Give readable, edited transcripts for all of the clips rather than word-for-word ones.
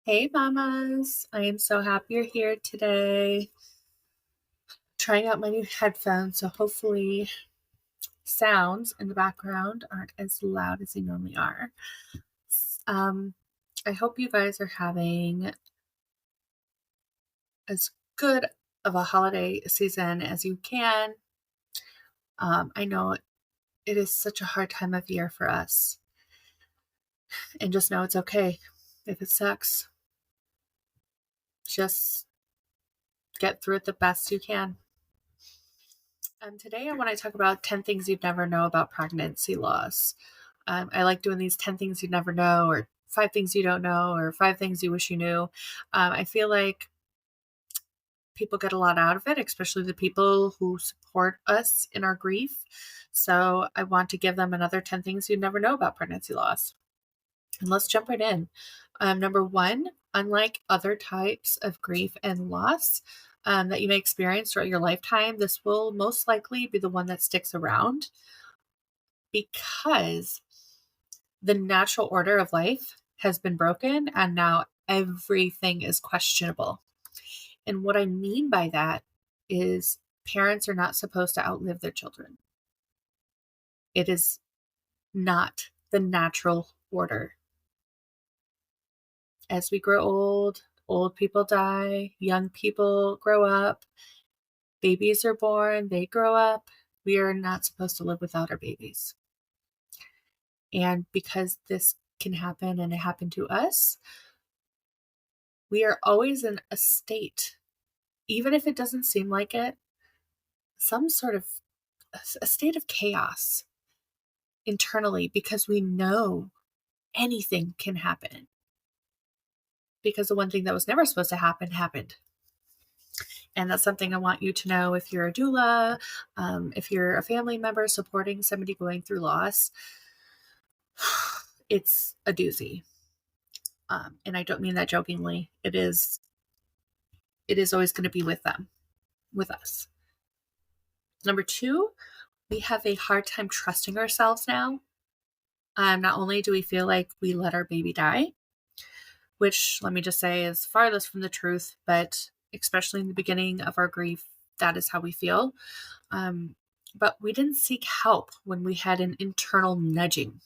Hey, mamas. I am so happy you're here today. Trying out my new headphones, so hopefully sounds in the background aren't as loud as they normally are. Um, I hope you guys are having as good of a holiday season as you can. I know it is such a hard time of year for us, and just know it's okay if it sucks. Just get through it the best you can. Today, I want to talk about 10 things you'd never know about pregnancy loss. I like doing these 10 things you'd never know, or 5 things you don't know, or 5 things you wish you knew. I feel like people get a lot out of it, especially the people who support us in our grief. So I want to give them another 10 things you'd never know about pregnancy loss. And let's jump right in. Number one, unlike other types of grief and loss that you may experience throughout your lifetime, this will most likely be the one that sticks around because the natural order of life has been broken and now everything is questionable. And what I mean by that is parents are not supposed to outlive their children. It is not the natural order. As we grow old people die, young people grow up, babies are born, they grow up. We are not supposed to live without our babies. And because this can happen and it happened to us, we are always in a state, even if it doesn't seem like it, some sort of a state of chaos internally because we know anything can happen. Because the one thing that was never supposed to happen happened. And that's something I want you to know if you're a doula, if you're a family member supporting somebody going through loss. It's a doozy. And I don't mean that jokingly. It is always going to be with them, with us. Number two, we have a hard time trusting ourselves now. Not only do we feel like we let our baby die, which let me just say is farthest from the truth, but especially in the beginning of our grief, that is how we feel. But we didn't seek help when we had an internal nudging.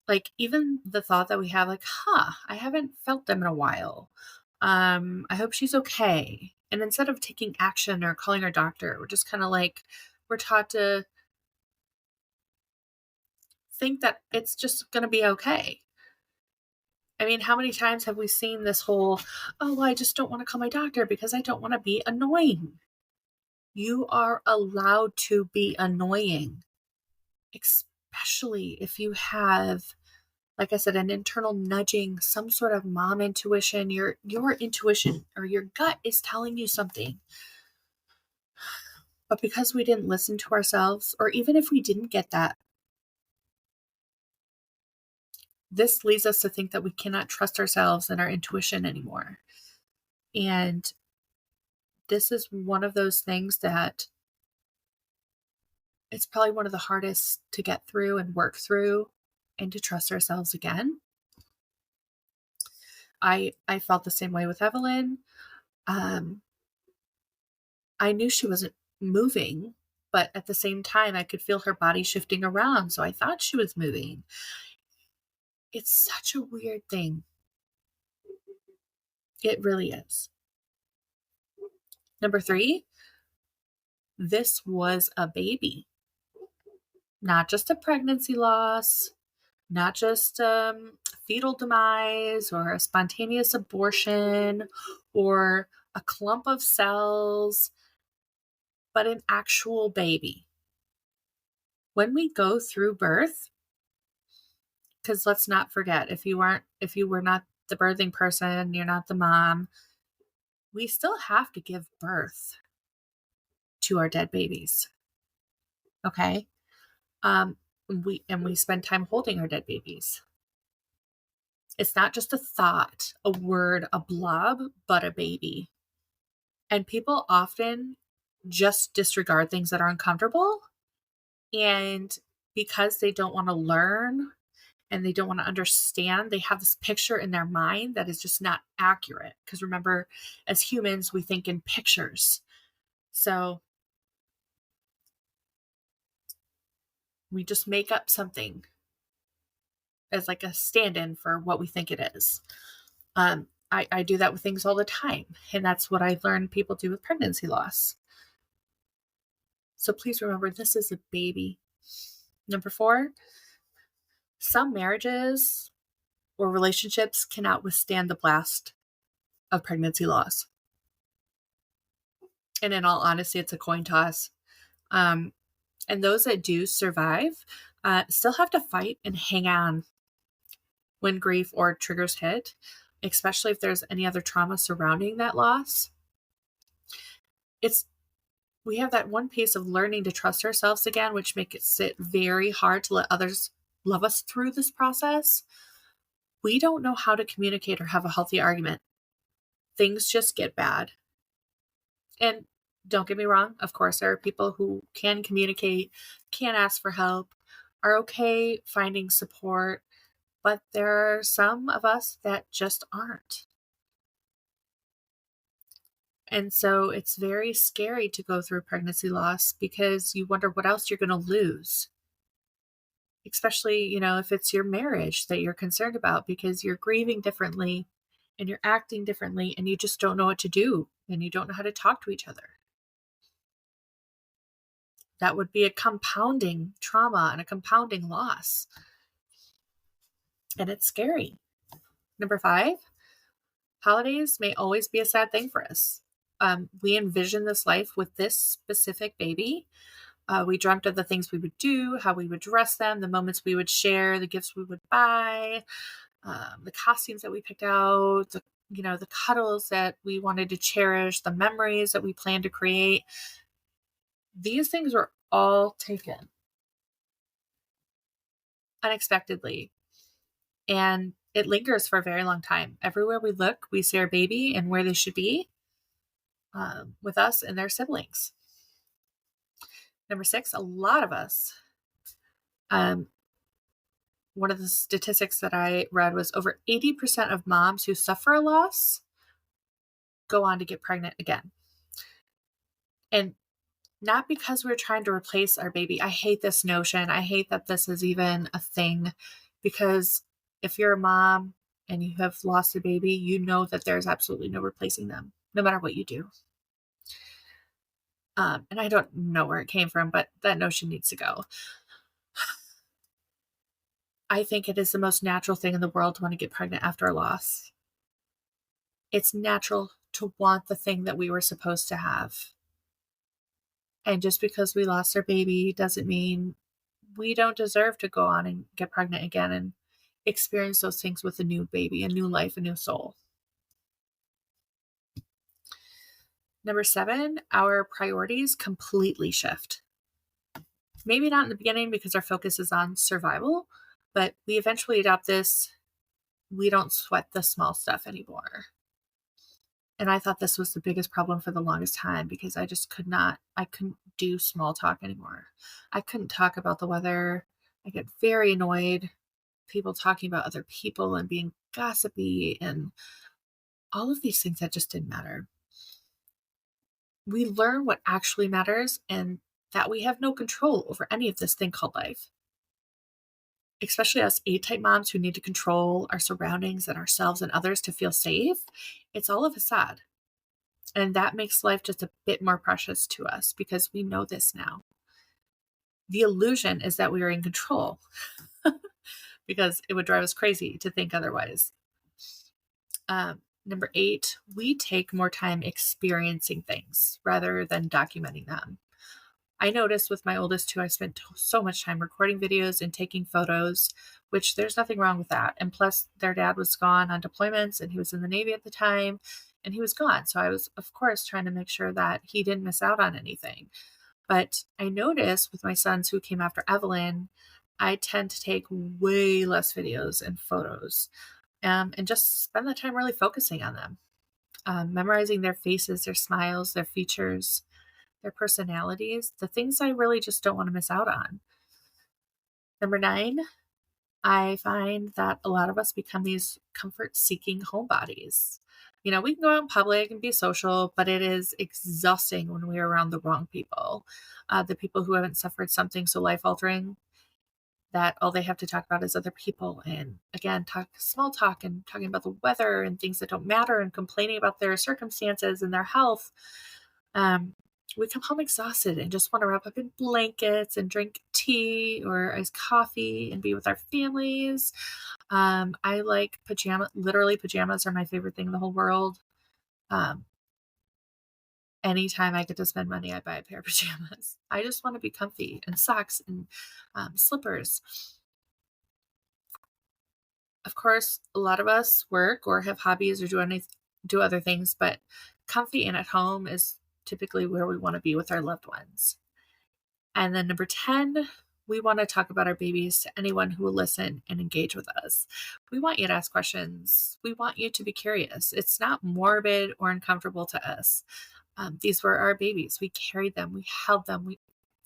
Like even the thought that we have, like, I haven't felt them in a while. I hope she's okay. And instead of taking action or calling our doctor, we're just kind of like, we're taught to think that it's just going to be okay. I mean, how many times have we seen this whole, well, I just don't want to call my doctor because I don't want to be annoying. You are allowed to be annoying, especially if you have, like I said, an internal nudging, some sort of mom intuition, your intuition or your gut is telling you something. But because we didn't listen to ourselves, or even if we didn't get that, this leads us to think that we cannot trust ourselves and our intuition anymore. And this is one of those things that it's probably one of the hardest to get through and work through and to trust ourselves again. I felt the same way with Evelyn. I knew she wasn't moving, but at the same time, I could feel her body shifting around. So I thought she was moving. It's such a weird thing. It really is. Number 3, this was a baby, not just a pregnancy loss, not just fetal demise or a spontaneous abortion or a clump of cells, but an actual baby. When we go through birth, because let's not forget, if you were not the birthing person, you're not the mom, we still have to give birth to our dead babies. Okay? We spend time holding our dead babies. It's not just a thought, a word, a blob, but a baby. And people often just disregard things that are uncomfortable. And because they don't want to learn and they don't want to understand. They have this picture in their mind that is just not accurate. Because remember, as humans, we think in pictures. So we just make up something as like a stand-in for what we think it is. I do that with things all the time. And that's what I learned people do with pregnancy loss. So please remember, this is a baby. Number 4, some marriages or relationships cannot withstand the blast of pregnancy loss. And in all honesty, it's a coin toss. And those that do survive still have to fight and hang on when grief or triggers hit, especially if there's any other trauma surrounding that loss. We have that one piece of learning to trust ourselves again, which makes it very hard to let others love us through this process. We don't know how to communicate or have a healthy argument. Things just get bad. And don't get me wrong, of course, there are people who can communicate, can ask for help, are okay finding support, but there are some of us that just aren't. And so it's very scary to go through pregnancy loss because you wonder what else you're going to lose. Especially, if it's your marriage that you're concerned about because you're grieving differently and you're acting differently and you just don't know what to do and you don't know how to talk to each other. That would be a compounding trauma and a compounding loss. And it's scary. Number 5, holidays may always be a sad thing for us. We envision this life with this specific baby. We dreamt of the things we would do, how we would dress them, the moments we would share, the gifts we would buy, the costumes that we picked out, the cuddles that we wanted to cherish, the memories that we planned to create. These things were all taken unexpectedly. And it lingers for a very long time. Everywhere we look, we see our baby and where they should be with us and their siblings. Number 6, a lot of us, one of the statistics that I read was over 80% of moms who suffer a loss go on to get pregnant again. And not because we're trying to replace our baby. I hate this notion. I hate that this is even a thing, because if you're a mom and you have lost a baby, you know that there's absolutely no replacing them, no matter what you do. And I don't know where it came from, but that notion needs to go. I think it is the most natural thing in the world to want to get pregnant after a loss. It's natural to want the thing that we were supposed to have. And just because we lost our baby doesn't mean we don't deserve to go on and get pregnant again and experience those things with a new baby, a new life, a new soul. Number 7, our priorities completely shift. Maybe not in the beginning because our focus is on survival, but we eventually adopt this. We don't sweat the small stuff anymore. And I thought this was the biggest problem for the longest time because I couldn't do small talk anymore. I couldn't talk about the weather. I get very annoyed. People talking about other people and being gossipy and all of these things that just didn't matter. We learn what actually matters and that we have no control over any of this thing called life. Especially us A-type moms who need to control our surroundings and ourselves and others to feel safe. It's all of a facade. And that makes life just a bit more precious to us because we know this now. The illusion is that we are in control because it would drive us crazy to think otherwise. Number 8, we take more time experiencing things rather than documenting them. I noticed with my oldest two, I spent so much time recording videos and taking photos, which there's nothing wrong with that. And plus their dad was gone on deployments and he was in the Navy at the time and he was gone. So I was, of course, trying to make sure that he didn't miss out on anything. But I noticed with my sons who came after Evelyn, I tend to take way less videos and photos and just spend the time really focusing on them, memorizing their faces, their smiles, their features, their personalities, the things I really just don't want to miss out on. Number 9, I find that a lot of us become these comfort seeking homebodies. We can go out in public and be social, but it is exhausting when we're around the wrong people. The people who haven't suffered something so life altering that all they have to talk about is other people. And again, talk small talk and talking about the weather and things that don't matter and complaining about their circumstances and their health. Um, we come home exhausted and just want to wrap up in blankets and drink tea or iced coffee and be with our families. I like literally, pajamas are my favorite thing in the whole world. Um, Anytime I get to spend money, I buy a pair of pajamas. I just want to be comfy and socks and slippers. Of course, a lot of us work or have hobbies or do other things, but comfy and at home is typically where we want to be with our loved ones. And then number 10, we want to talk about our babies to anyone who will listen and engage with us. We want you to ask questions. We want you to be curious. It's not morbid or uncomfortable to us. These were our babies. We carried them, we held them, we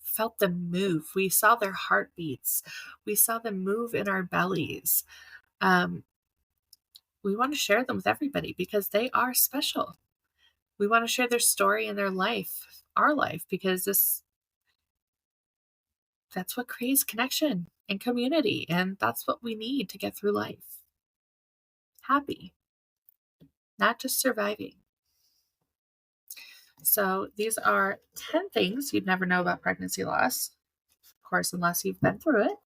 felt them move. We saw their heartbeats. We saw them move in our bellies. Um, we want to share them with everybody because they are special. We want to share their story and their life, our life, because that's what creates connection and community. And that's what we need to get through life. Happy, not just surviving. So these are 10 things you'd never know about pregnancy loss, of course, unless you've been through it.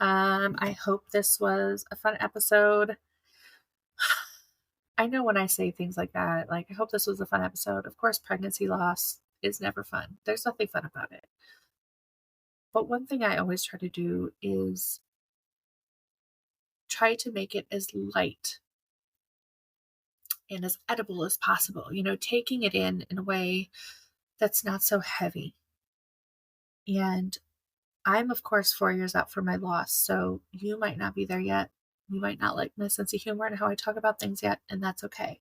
I hope this was a fun episode. I know when I say things like that, like, I hope this was a fun episode. Of course, pregnancy loss is never fun. There's nothing fun about it. But one thing I always try to do is try to make it as light and as edible as possible, taking it in a way that's not so heavy. And I'm, of course, 4 years out from my loss, so you might not be there yet. You might not like my sense of humor and how I talk about things yet, and that's okay.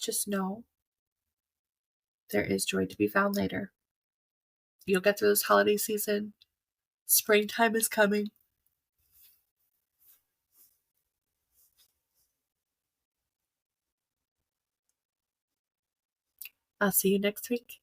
Just know there is joy to be found later. You'll get through this holiday season. Springtime is coming. I'll see you next week.